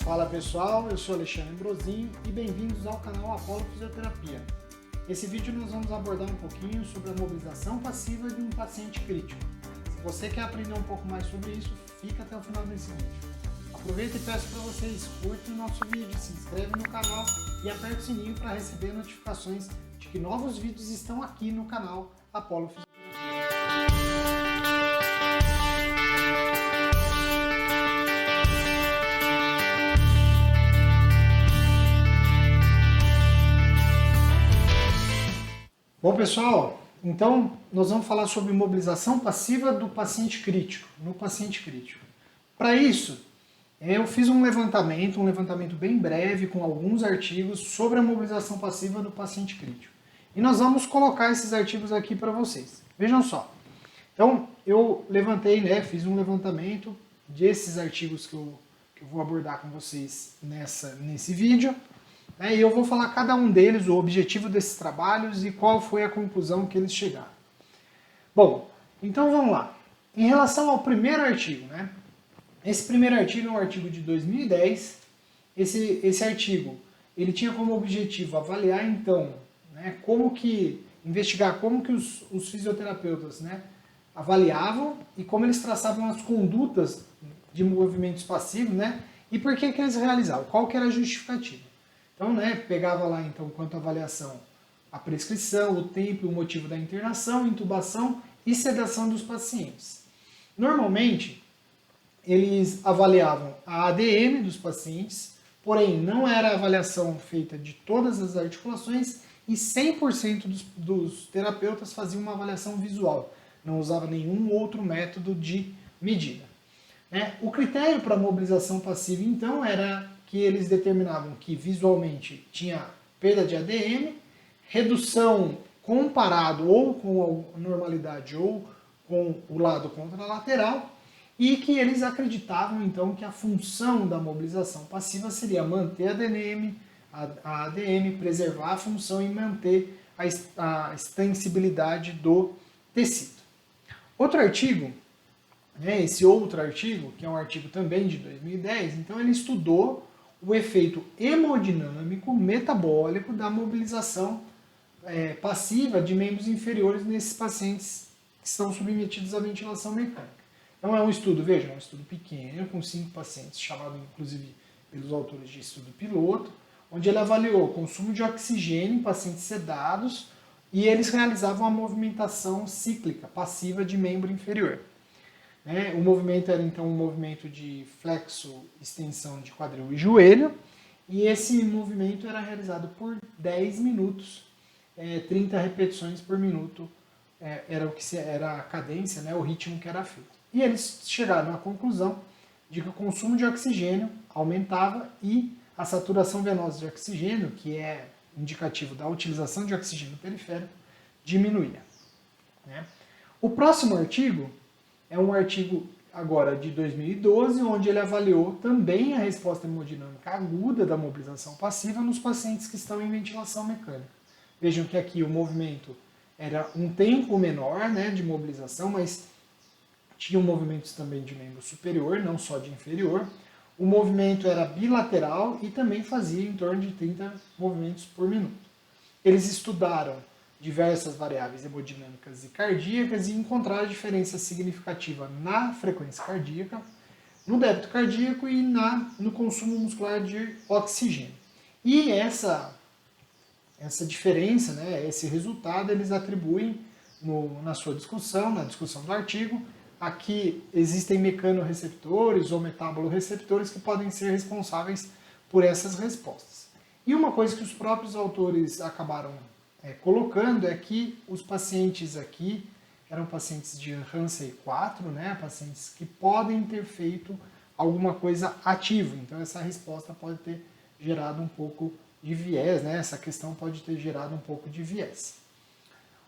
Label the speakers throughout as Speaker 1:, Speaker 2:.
Speaker 1: Fala pessoal, eu sou Alexandre Ambrosinho e bem-vindos ao canal Apolo Fisioterapia. Nesse vídeo nós vamos abordar um pouquinho sobre a mobilização passiva de um paciente crítico. Se você quer aprender um pouco mais sobre isso, fica até o final desse vídeo. Aproveita e peço para vocês, curtem o nosso vídeo, se inscreve no canal e aperte o sininho para receber notificações de que novos vídeos estão aqui no canal Apolo Fisioterapia. Bom pessoal, então nós vamos falar sobre mobilização passiva do paciente crítico, no paciente crítico. Para isso, eu fiz um levantamento bem breve com alguns artigos sobre a mobilização passiva do paciente crítico. E nós vamos colocar esses artigos aqui para vocês. Vejam só. Então, eu levantei, fiz um levantamento desses artigos que eu vou abordar com vocês nesse vídeo. E eu vou falar cada um deles, o objetivo desses trabalhos e qual foi a conclusão que eles chegaram. Bom, então vamos lá. Em relação ao primeiro artigo, esse primeiro artigo é um artigo de 2010. Esse artigo ele tinha como objetivo avaliar então, investigar como que os fisioterapeutas avaliavam e como eles traçavam as condutas de movimentos passivos, e por que eles realizavam, qual que era a justificativa. Então, pegava lá, então, quanto à avaliação, a prescrição, o tempo e o motivo da internação, intubação e sedação dos pacientes. Normalmente, eles avaliavam a ADM dos pacientes, porém, não era a avaliação feita de todas as articulações e 100% dos terapeutas faziam uma avaliação visual, não usava nenhum outro método de medida. O critério para a mobilização passiva, então, era que eles determinavam que visualmente tinha perda de ADM, redução comparado ou com a normalidade ou com o lado contralateral, e que eles acreditavam então que a função da mobilização passiva seria manter a ADM, preservar a função e manter a extensibilidade do tecido. Outro artigo, esse outro artigo, que é um artigo também de 2010, então ele estudou o efeito hemodinâmico metabólico da mobilização passiva de membros inferiores nesses pacientes que estão submetidos à ventilação mecânica. Então é um estudo, um estudo pequeno, com 5 pacientes, chamado inclusive pelos autores de estudo piloto, onde ele avaliou o consumo de oxigênio em pacientes sedados e eles realizavam a movimentação cíclica passiva de membro inferior. O movimento era então um movimento de flexo, extensão de quadril e joelho, e esse movimento era realizado por 10 minutos, 30 repetições por minuto, era a cadência, o ritmo que era feito. E eles chegaram à conclusão de que o consumo de oxigênio aumentava e a saturação venosa de oxigênio, que é indicativo da utilização de oxigênio periférico, diminuía. O próximo artigo é um artigo agora de 2012, onde ele avaliou também a resposta hemodinâmica aguda da mobilização passiva nos pacientes que estão em ventilação mecânica. Vejam que aqui o movimento era um tempo menor de mobilização, mas tinham movimentos também de membro superior, não só de inferior. O movimento era bilateral e também fazia em torno de 30 movimentos por minuto. Eles estudaram diversas variáveis hemodinâmicas e cardíacas e encontraram diferença significativa na frequência cardíaca, no débito cardíaco e no consumo muscular de oxigênio. E essa diferença, esse resultado, eles atribuem na sua discussão, na discussão do artigo, a que existem mecanorreceptores ou metaboloreceptores que podem ser responsáveis por essas respostas. E uma coisa que os próprios autores acabaram colocando é que os pacientes aqui eram pacientes de Hansen 4, pacientes que podem ter feito alguma coisa ativa. Então essa resposta pode ter gerado um pouco de viés, essa questão pode ter gerado um pouco de viés.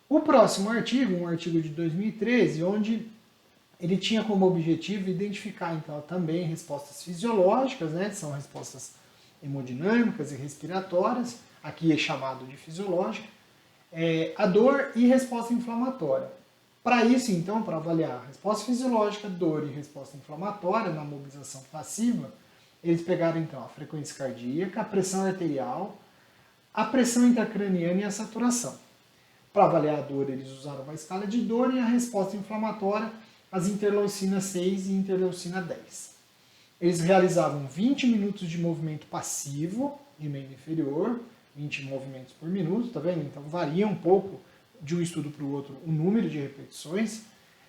Speaker 1: O próximo artigo, um artigo de 2013, onde ele tinha como objetivo identificar então também respostas fisiológicas, são respostas hemodinâmicas e respiratórias, aqui é chamado de fisiológica, a dor e resposta inflamatória. Para isso, então, para avaliar a resposta fisiológica, dor e resposta inflamatória na mobilização passiva, Eles pegaram então a frequência cardíaca, a pressão arterial, a pressão intracraniana e a saturação. Para avaliar a dor, eles usaram uma escala de dor e a resposta inflamatória, as interleucina 6 e interleucina 10. Eles realizavam 20 minutos de movimento passivo de membro inferior, 20 movimentos por minuto, tá vendo? Então varia um pouco de um estudo para o outro o número de repetições.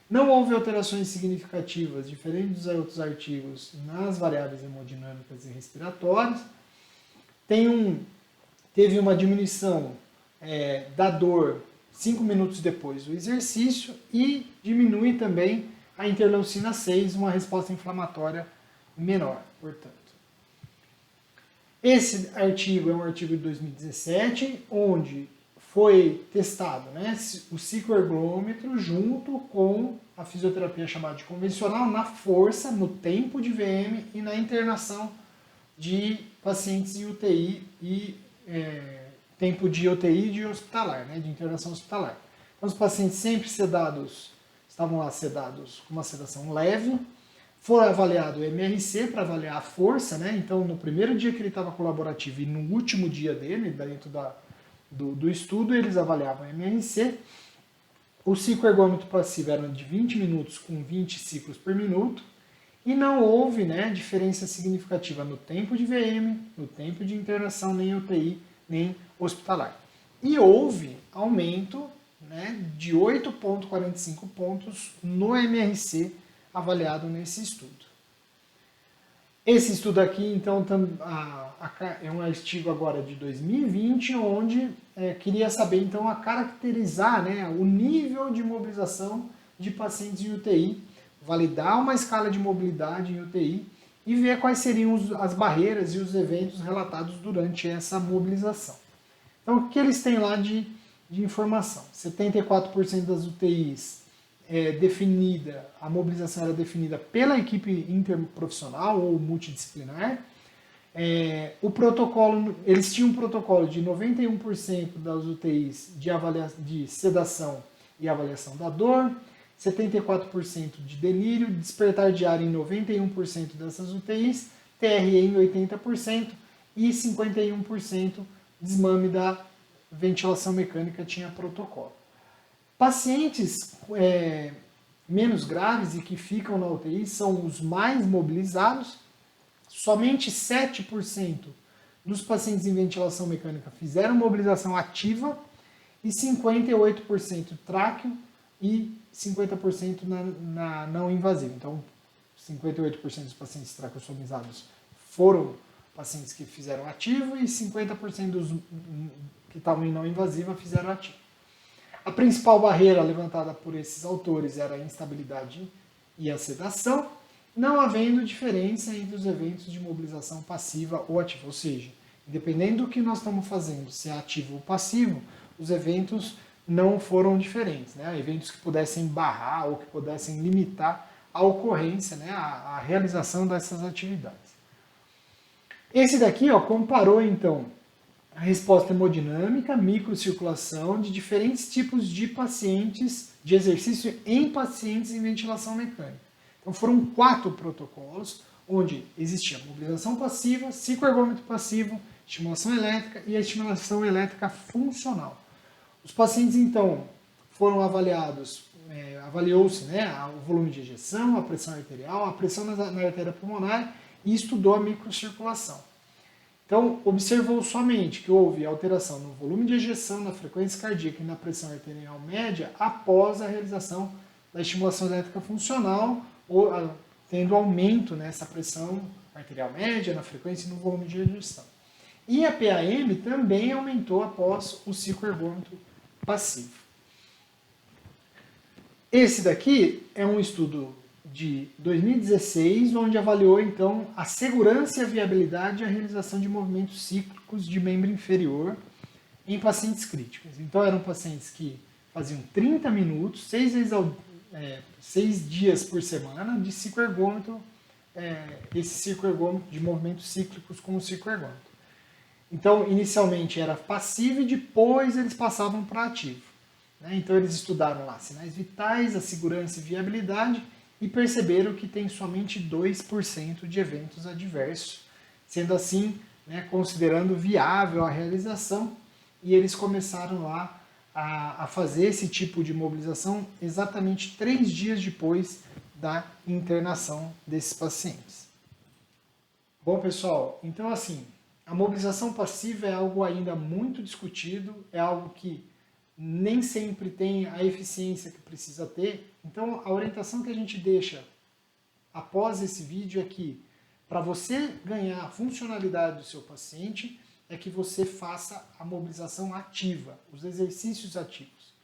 Speaker 1: Não houve alterações significativas, diferentes dos outros artigos, nas variáveis hemodinâmicas e respiratórias. Teve uma diminuição da dor 5 minutos depois do exercício e diminui também a interleucina 6, uma resposta inflamatória menor, portanto. Esse artigo é um artigo de 2017, onde foi testado, né, o cicloergômetro junto com a fisioterapia chamada de convencional na força, no tempo de VM e na internação de pacientes em UTI e tempo de UTI e de hospitalar, né, de internação hospitalar. Então, os pacientes sempre estavam lá sedados com uma sedação leve. Foi avaliado o MRC para avaliar a força, né? Então, no primeiro dia que ele estava colaborativo e no último dia dele, dentro do estudo, eles avaliavam o MRC. O ciclo ergômetro passivo era de 20 minutos com 20 ciclos por minuto. E não houve, né, diferença significativa no tempo de VM, no tempo de internação, nem UTI, nem hospitalar. E houve aumento, né, de 8,45 pontos no MRC avaliado nesse estudo. Esse estudo aqui, então, é um artigo agora de 2020, onde queria saber, então, caracterizar, né, o nível de mobilização de pacientes em UTI, validar uma escala de mobilidade em UTI e ver quais seriam as barreiras e os eventos relatados durante essa mobilização. Então, o que eles têm lá de informação? 74% das UTIs a mobilização era definida pela equipe interprofissional ou multidisciplinar. O protocolo, eles tinham um protocolo de 91% das UTIs de sedação e avaliação da dor, 74% de delírio, despertar diário em 91% dessas UTIs, TRE em 80% e 51% desmame da ventilação mecânica tinha protocolo. Pacientes menos graves e que ficam na UTI são os mais mobilizados. Somente 7% dos pacientes em ventilação mecânica fizeram mobilização ativa e 58% tráqueo e 50% na não invasiva. Então, 58% dos pacientes traqueostomizados foram pacientes que fizeram ativo e 50% dos que estavam em não invasiva fizeram ativo. A principal barreira levantada por esses autores era a instabilidade e a sedação, não havendo diferença entre os eventos de mobilização passiva ou ativa. Ou seja, independente do que nós estamos fazendo, se é ativo ou passivo, os eventos não foram diferentes, né? Eventos que pudessem barrar ou que pudessem limitar a ocorrência, né? a realização dessas atividades. Esse daqui comparou então a resposta hemodinâmica, microcirculação de diferentes tipos de pacientes, de exercício em pacientes em ventilação mecânica. Então foram 4 protocolos, onde existia mobilização passiva, cicloergômetro passivo, estimulação elétrica e a estimulação elétrica funcional. Os pacientes, então, foram avaliados, avaliou-se, né, o volume de ejeção, a pressão arterial, a pressão na artéria pulmonar e estudou a microcirculação. Então, observou somente que houve alteração no volume de ejeção, na frequência cardíaca e na pressão arterial média após a realização da estimulação elétrica funcional, tendo aumento nessa pressão arterial média, na frequência e no volume de ejeção. E a PAM também aumentou após o cicloergômetro passivo. Esse daqui é um estudo de 2016, onde avaliou então a segurança e a viabilidade e a realização de movimentos cíclicos de membro inferior em pacientes críticos. Então eram pacientes que faziam 30 minutos, 6 dias por semana de cicloergômetro, esse cicloergômetro de movimentos cíclicos com o cicloergômetro. Então inicialmente era passivo e depois eles passavam para ativo. Então eles estudaram lá sinais vitais, a segurança e viabilidade e perceberam que tem somente 2% de eventos adversos. Sendo assim, né, considerando viável a realização, e eles começaram lá a fazer esse tipo de mobilização exatamente 3 dias depois da internação desses pacientes. Bom, pessoal, então assim, a mobilização passiva é algo ainda muito discutido, é algo que nem sempre tem a eficiência que precisa ter. Então, a orientação que a gente deixa após esse vídeo é que, para você ganhar a funcionalidade do seu paciente, é que você faça a mobilização ativa, os exercícios ativos.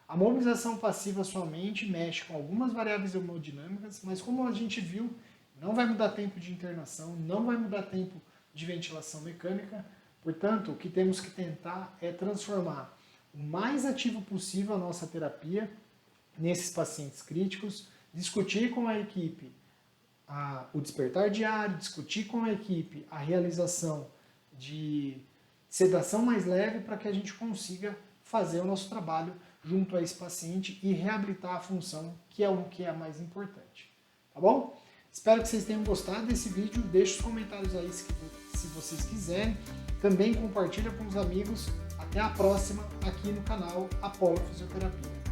Speaker 1: A mobilização passiva somente mexe com algumas variáveis hemodinâmicas, mas como a gente viu, não vai mudar tempo de internação, não vai mudar tempo de ventilação mecânica. Portanto, o que temos que tentar é transformar o mais ativo possível a nossa terapia nesses pacientes críticos, discutir com a equipe o despertar diário, discutir com a equipe a realização de sedação mais leve para que a gente consiga fazer o nosso trabalho junto a esse paciente e reabilitar a função, que é o que é mais importante. Tá bom? Espero que vocês tenham gostado desse vídeo. Deixe os comentários aí se vocês quiserem. Também compartilha com os amigos. Até a próxima aqui no canal Apollo Fisioterapia.